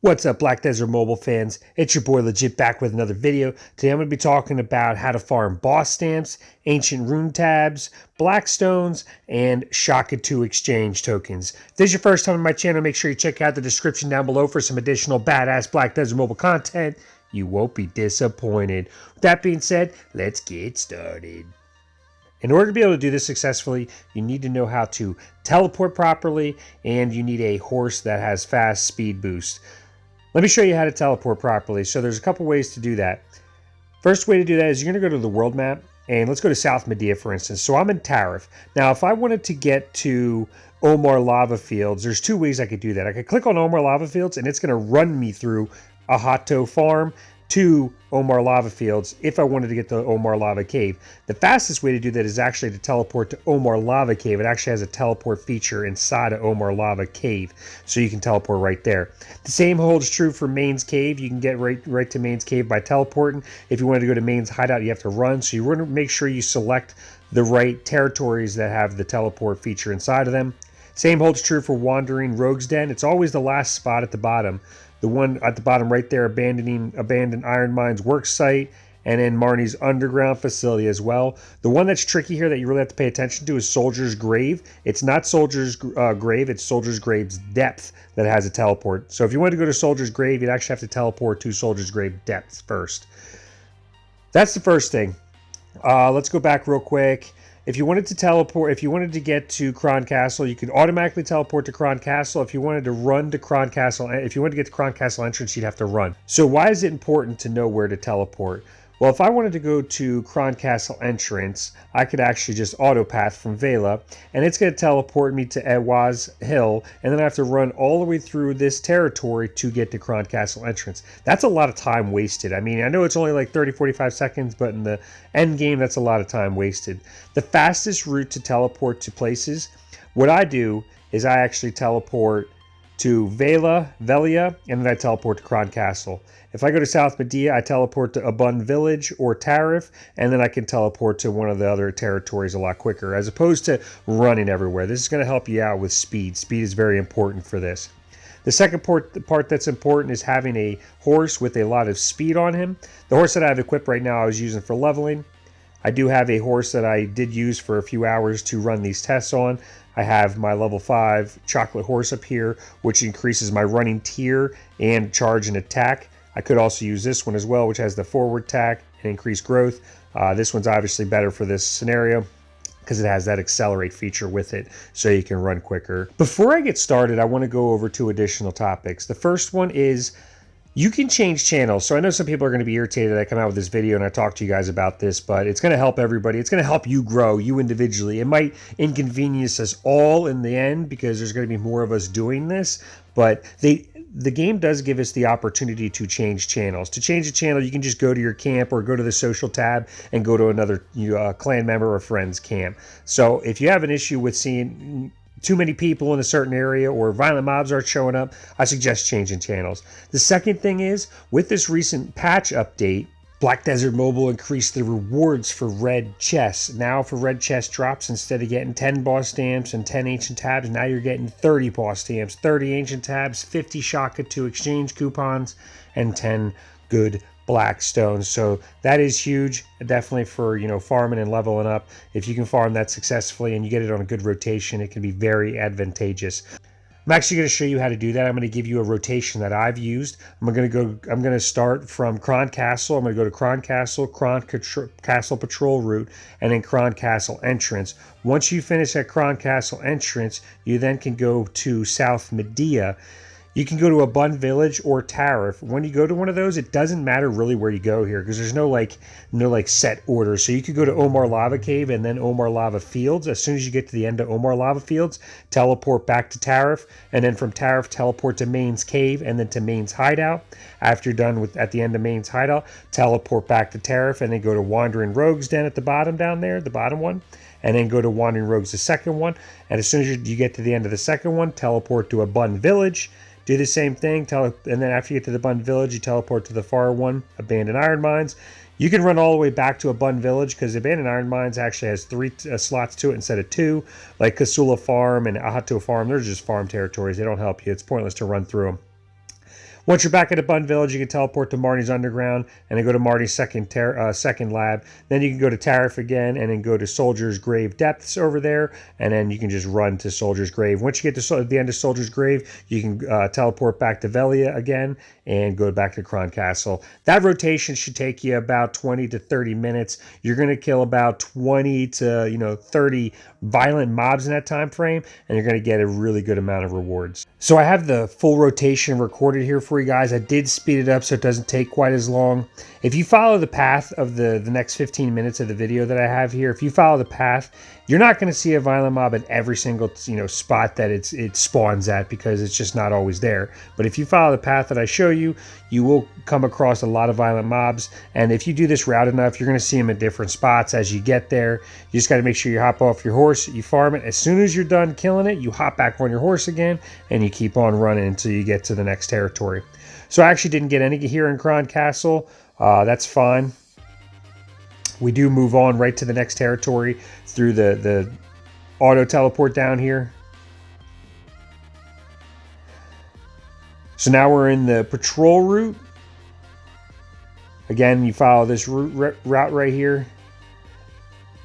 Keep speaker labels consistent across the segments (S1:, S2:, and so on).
S1: What's up, Black Desert Mobile fans? It's your boy Legit back with another video. Today I'm going to be talking about how to farm boss stamps, ancient rune tabs, black stones, and Shaka 2 exchange tokens. If this is your first time on my channel, make sure you check out the description down below for some additional badass Black Desert Mobile content. You won't be disappointed. With that being said, let's get started. In order to be able to do this successfully, you need to know how to teleport properly, and you need a horse that has fast speed boost. Let me show you how to teleport properly. So there's a couple ways to do that. First way to do that is you're going to go to the world map, and let's go to South Medea, for instance. So I'm in Tariff. Now, if I wanted to get to Omar Lava Fields, there's two ways I could do that. I could click on Omar Lava Fields, and it's going to run me through a Hato farm to Omar Lava Fields if I wanted to get to Omar Lava Cave. The fastest way to do that is actually to teleport to Omar Lava Cave. It actually has a teleport feature inside of Omar Lava Cave, so you can teleport right there. The same holds true for Main's Cave. You can get right to Main's Cave by teleporting. If you wanted to go to Main's Hideout, you have to run, so you want to make sure you select the right territories that have the teleport feature inside of them. Same holds true for Wandering Rogue's Den. It's always the last spot at the bottom. The one at the bottom right there, abandoned Iron Mines work site, and then Marnie's underground facility as well. The one that's tricky here that you really have to pay attention to is Soldier's Grave. It's not Soldier's Grave, it's Soldier's Grave's Depth that has a teleport. So if you want to go to Soldier's Grave, you'd actually have to teleport to Soldier's Grave Depth first. That's the first thing. Let's go back real quick. If you wanted to teleport, if you wanted to get to Kron Castle, you could automatically teleport to Kron Castle. If you wanted to run to Kron Castle, if you wanted to get to Kron Castle entrance, you'd have to run. So why is it important to know where to teleport? Well, if I wanted to go to Kron Castle entrance, I could actually just autopath from Vela, and it's going to teleport me to Ewaz Hill, and then I have to run all the way through this territory to get to Kron Castle entrance. That's a lot of time wasted. I mean, I know it's only like 30-45 seconds, but in the end game, that's a lot of time wasted. The fastest route to teleport to places, what I do is I actually teleport to Velia, and then I teleport to Kron Castle. If I go to South Medea, I teleport to Abun Village or Tariff, and then I can teleport to one of the other territories a lot quicker, as opposed to running everywhere. This is going to help you out with speed. Speed is very important for this. The second part that's important is having a horse with a lot of speed on him. The horse that I have equipped right now I was using for leveling. I do have a horse that I did use for a few hours to run these tests on. I have my level 5 chocolate horse up here, which increases my running tier and charge and attack. I could also use this one as well, which has the forward tack and increased growth. This one's obviously better for this scenario because it has that accelerate feature with it, so you can run quicker. Before I get started, I want to go over two additional topics. The first one is you can change channels. So I know some people are going to be irritated that I come out with this video and I talk to you guys about this, but it's going to help everybody. It's going to help you grow, you individually. It might inconvenience us all in the end because there's going to be more of us doing this, but the game does give us the opportunity to change channels. To change a channel, you can just go to your camp or go to the social tab and go to another clan member or friend's camp. So if you have an issue with seeing too many people in a certain area or violent mobs aren't showing up, I suggest changing channels. The second thing is, with this recent patch update, Black Desert Mobile increased the rewards for red chests. Now for red chest drops, instead of getting 10 boss stamps and 10 ancient tabs, now you're getting 30 boss stamps, 30 ancient tabs, 50 Shaka 2 exchange coupons, and 10 good black stones. So that is huge, definitely for, you know, farming and leveling up. If you can farm that successfully and you get it on a good rotation, it can be very advantageous. I'm actually going to show you how to do that. I'm going to give you a rotation that I've used. I'm going to start from Kron Castle. I'm going to go to Kron Castle, Castle Patrol route, and then Kron Castle entrance. Once you finish at Kron Castle entrance, you then can go to South Medea. You can go to Abun Village or Tariff. When you go to one of those, it doesn't matter really where you go here because there's no set order. So you could go to Omar Lava Cave and then Omar Lava Fields. As soon as you get to the end of Omar Lava Fields, teleport back to Tariff, and then from Tariff, teleport to Main's Cave and then to Main's Hideout. After you're done at the end of Main's Hideout, teleport back to Tariff and then go to Wandering Rogue's Den at the bottom down there, the bottom one. And then go to Wandering Rogue's, the second one. And as soon as you get to the end of the second one, teleport to Abun Village. Do the same thing, and then after you get to the Abun Village, you teleport to the far one, Abandoned Iron Mines. You can run all the way back to Abun Village because Abandoned Iron Mines actually has 3 slots to it instead of 2. Like Kasula Farm and Ahato Farm, they're just farm territories. They don't help you. It's pointless to run through them. Once you're back at Abund Village, you can teleport to Marnie's Underground and then go to Marnie's second lab. Then you can go to Tariff again and then go to Soldier's Grave Depths over there, and then you can just run to Soldier's Grave. Once you get to the end of Soldier's Grave, you can teleport back to Velia again and go back to Kron Castle. That rotation should take you about 20 to 30 minutes. You're going to kill about 20 to 30 violent mobs in that time frame, and you're going to get a really good amount of rewards. So I have the full rotation recorded here for you guys. I did speed it up so it doesn't take quite as long. If you follow the path of the next 15 minutes of the video that I have here, if you follow the path, you're not going to see a violent mob at every single spot that it spawns at, because it's just not always there. But if you follow the path that I show you, you will come across a lot of violent mobs. And if you do this route enough, you're going to see them in different spots as you get there. You just got to make sure you hop off your horse, you farm it. As soon as you're done killing it, you hop back on your horse again, and you keep on running until you get to the next territory. So I actually didn't get any here in Kron Castle. That's fine. We do move on right to the next territory through the auto teleport down here. So now we're in the patrol route. Again, you follow this route right here.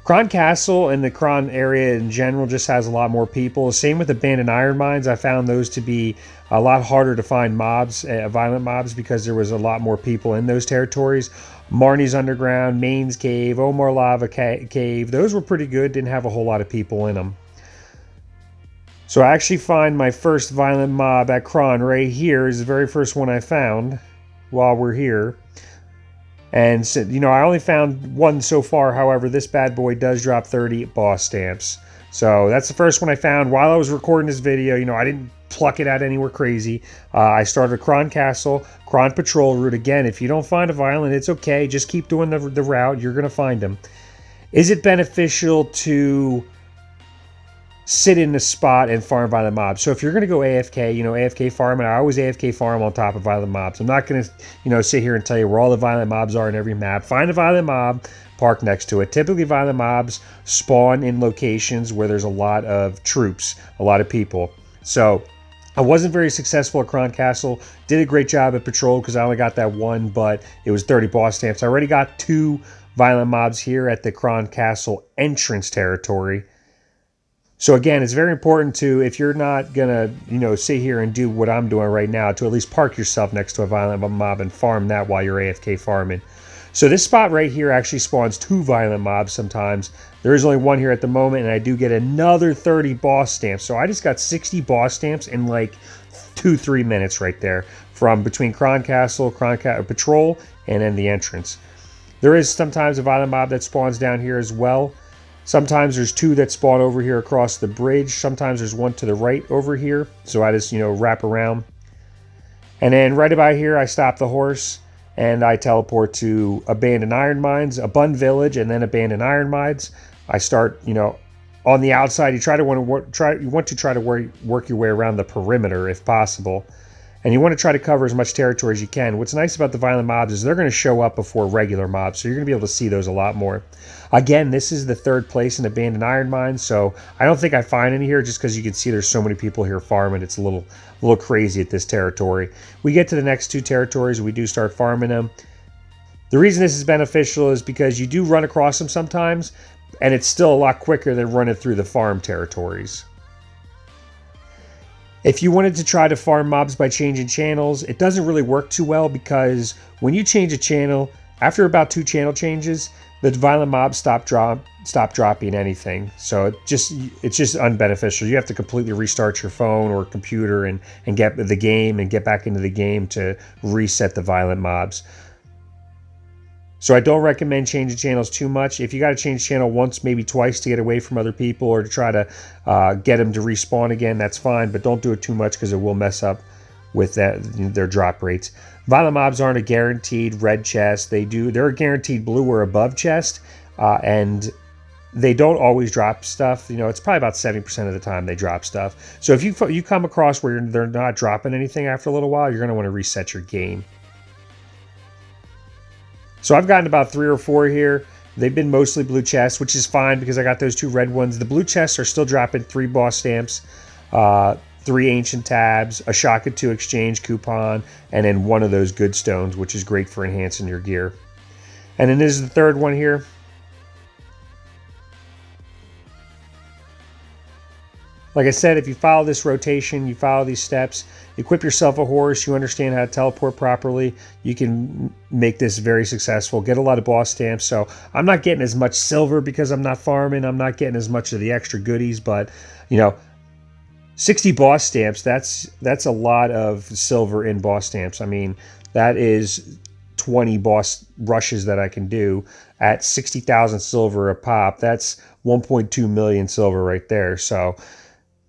S1: Kron Castle and the Kron area in general just has a lot more people. Same with Abandoned Iron Mines. I found those to be a lot harder to find mobs, violent mobs, because there was a lot more people in those territories. Marnie's Underground, Main's Cave, Omar Lava Cave, those were pretty good. Didn't have a whole lot of people in them. So I actually find my first violent mob at Kron right here. Is the very first one I found while we're here. And so, I only found one so far. However, this bad boy does drop 30 boss stamps. So that's the first one I found while I was recording this video. I didn't pluck it out anywhere crazy. I started Kron Castle, Kron Patrol route. Again, if you don't find a violent, it's okay. Just keep doing the route. You're going to find them. Is it beneficial to sit in the spot and farm violent mobs? So if you're going to go AFK, AFK farm, and I always AFK farm on top of violent mobs. I'm not going to, sit here and tell you where all the violent mobs are in every map. Find a violent mob, park next to it. Typically, violent mobs spawn in locations where there's a lot of troops, a lot of people. So I wasn't very successful at Kron Castle. Did a great job at Patrol because I only got that one, but it was 30 boss stamps. I already got 2 violent mobs here at the Kron Castle entrance territory. So again, it's very important to, if you're not going to, sit here and do what I'm doing right now, to at least park yourself next to a violent mob and farm that while you're AFK farming. So this spot right here actually spawns 2 violent mobs sometimes. There is only 1 here at the moment, and I do get another 30 boss stamps. So I just got 60 boss stamps in like 2-3 minutes right there, from between Kron Castle, Patrol, and then the entrance. There is sometimes a violent mob that spawns down here as well. Sometimes there's 2 that spawn over here across the bridge. Sometimes there's 1 to the right over here. So I just, wrap around. And then right about here, I stop the horse and I teleport to Abandoned Iron Mines, Abund Village, and then Abandoned Iron Mines. I start, on the outside. You want to try to work your way around the perimeter if possible. And you want to try to cover as much territory as you can. What's nice about the violent mobs is they're going to show up before regular mobs, so you're going to be able to see those a lot more. Again, this is the 3rd place in Abandoned Iron Mines, so I don't think I find any here just because you can see there's so many people here farming. It's a little crazy at this territory. We get to the next 2 territories, we do start farming them. The reason this is beneficial is because you do run across them sometimes, and it's still a lot quicker than running through the farm territories. If you wanted to try to farm mobs by changing channels, it doesn't really work too well, because when you change a channel, after about 2 channel changes, the violent mobs stop dropping anything. So it's just unbeneficial. You have to completely restart your phone or computer and get the game and get back into the game to reset the violent mobs. So I don't recommend changing channels too much. If you got to change channel once, maybe twice to get away from other people or to try to get them to respawn again, that's fine. But don't do it too much because it will mess up with their drop rates. Violent mobs aren't a guaranteed red chest. They're a guaranteed blue or above chest, and they don't always drop stuff. It's probably about 70% of the time they drop stuff. So if you come across where they're not dropping anything after a little while, you're going to want to reset your game. So I've gotten about 3 or 4 here. They've been mostly blue chests, which is fine because I got those 2 red ones. The blue chests are still dropping 3 boss stamps. 3 ancient tabs, a Shaka 2 exchange coupon, and then one of those good stones, which is great for enhancing your gear. And then this is the third one here. Like I said, if you follow this rotation, you follow these steps, equip yourself a horse, you understand how to teleport properly, you can make this very successful. Get a lot of boss stamps. So I'm not getting as much silver because I'm not farming. I'm not getting as much of the extra goodies, but you know, 60 boss stamps, that's a lot of silver in boss stamps. I mean, that is 20 boss rushes that I can do at 60,000 silver a pop. That's 1.2 million silver right there. So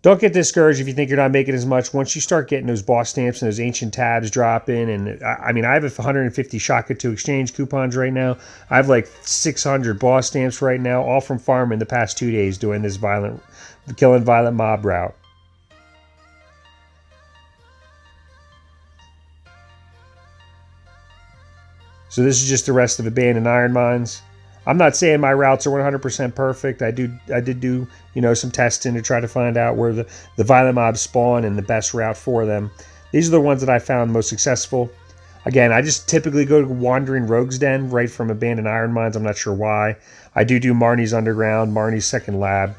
S1: don't get discouraged if you think you're not making as much. Once you start getting those boss stamps and those ancient tabs drop in, and I mean, I have 150 Shaka 2 exchange coupons right now. I have like 600 boss stamps right now, all from farming the past 2 days doing this killing violent mob route. So this is just the rest of abandoned iron mines. I'm not saying my routes are 100% perfect. I did do, you know, some testing to try to find out where the violent mobs spawn and the best route for them. These are the ones that I found most successful. Again, I just typically go to Wandering Rogue's Den right from abandoned iron mines. I'm not sure why. I do Marnie's Underground, Marnie's Second Lab.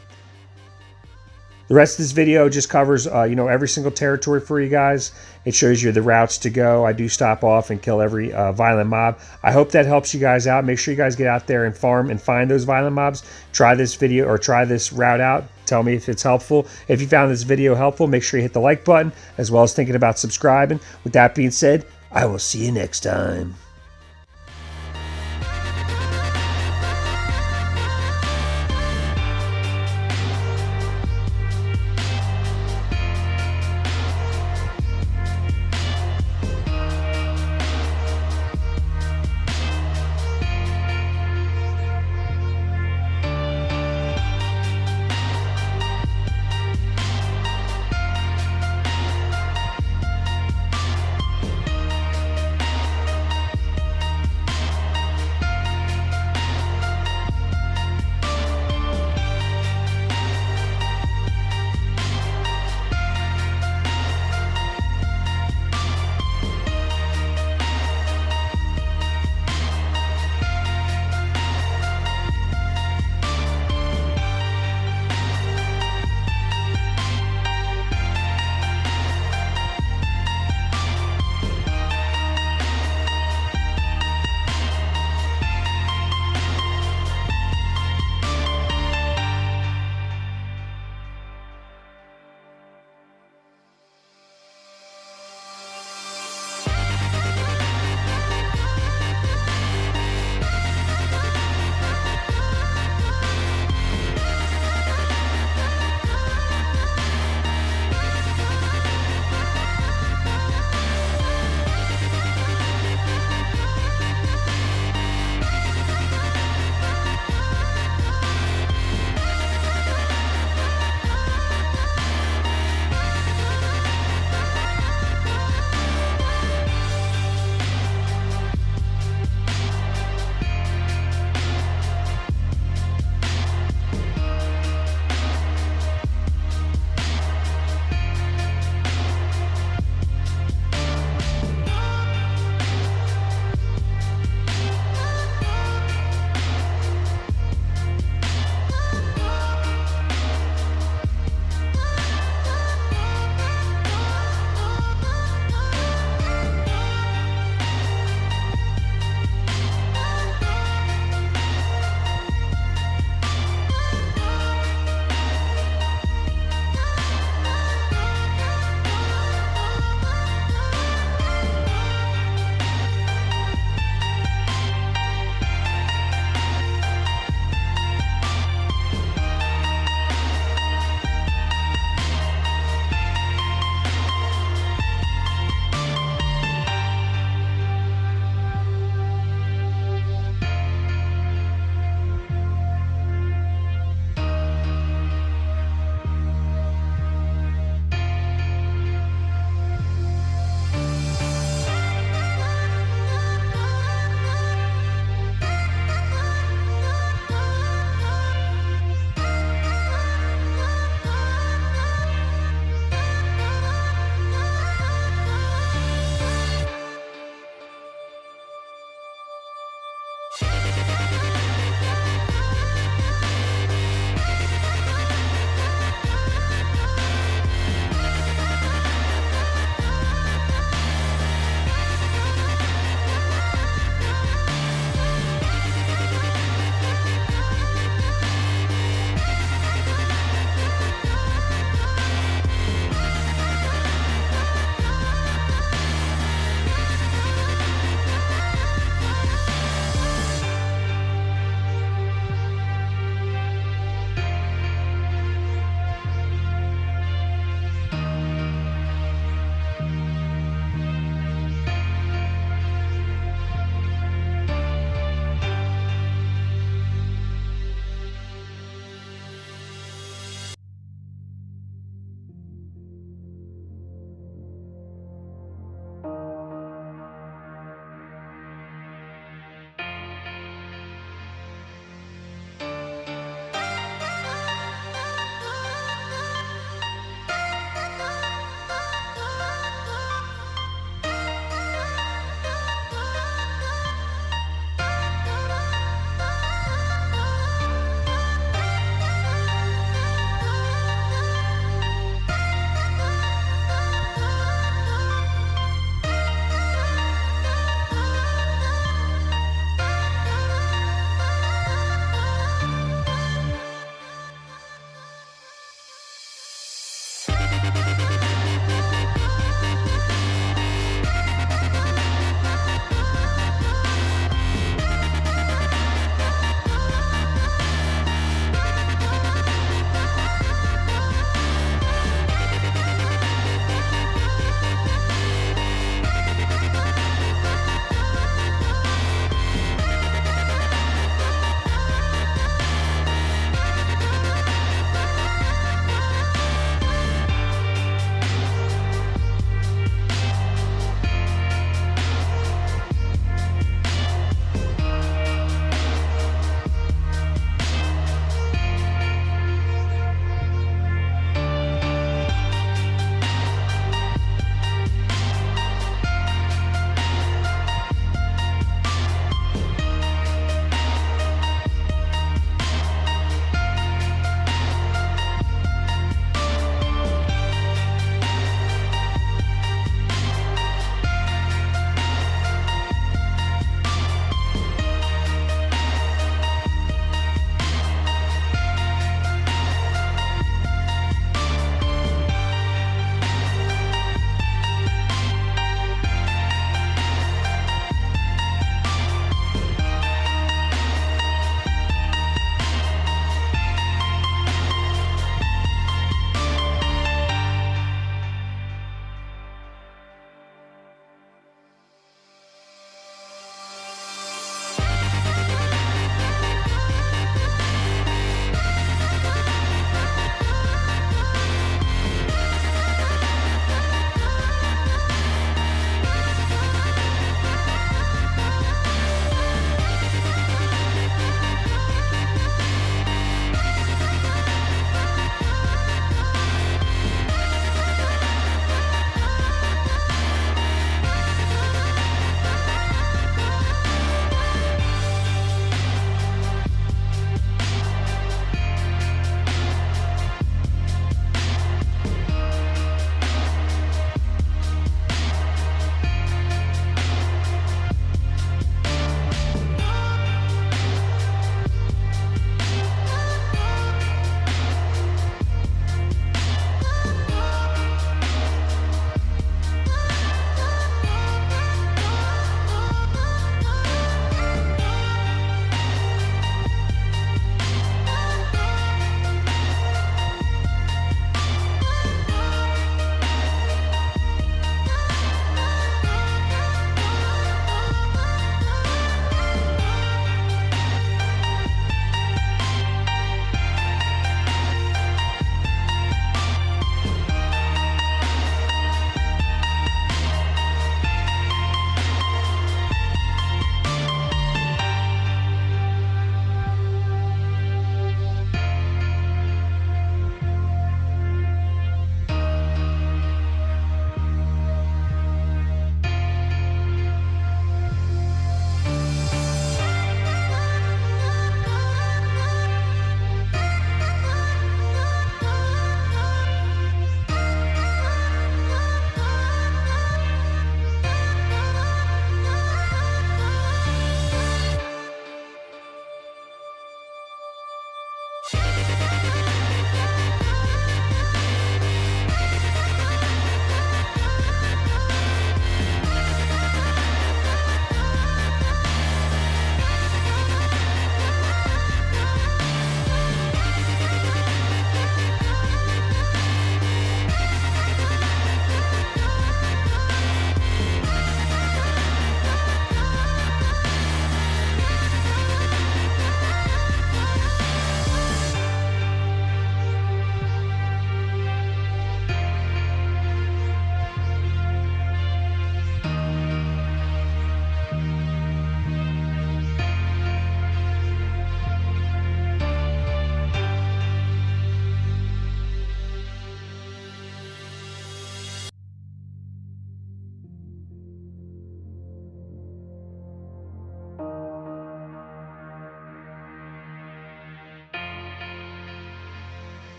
S1: The rest of this video just covers, you know, every single territory for you guys. It shows you the routes to go. I do stop off and kill every violent mob. I hope that helps you guys out. Make sure you guys get out there and farm and find those violent mobs. Try this video or try this route out. Tell me if it's helpful. If you found this video helpful, make sure you hit the like button as well as thinking about subscribing. With that being said, I will see you next time.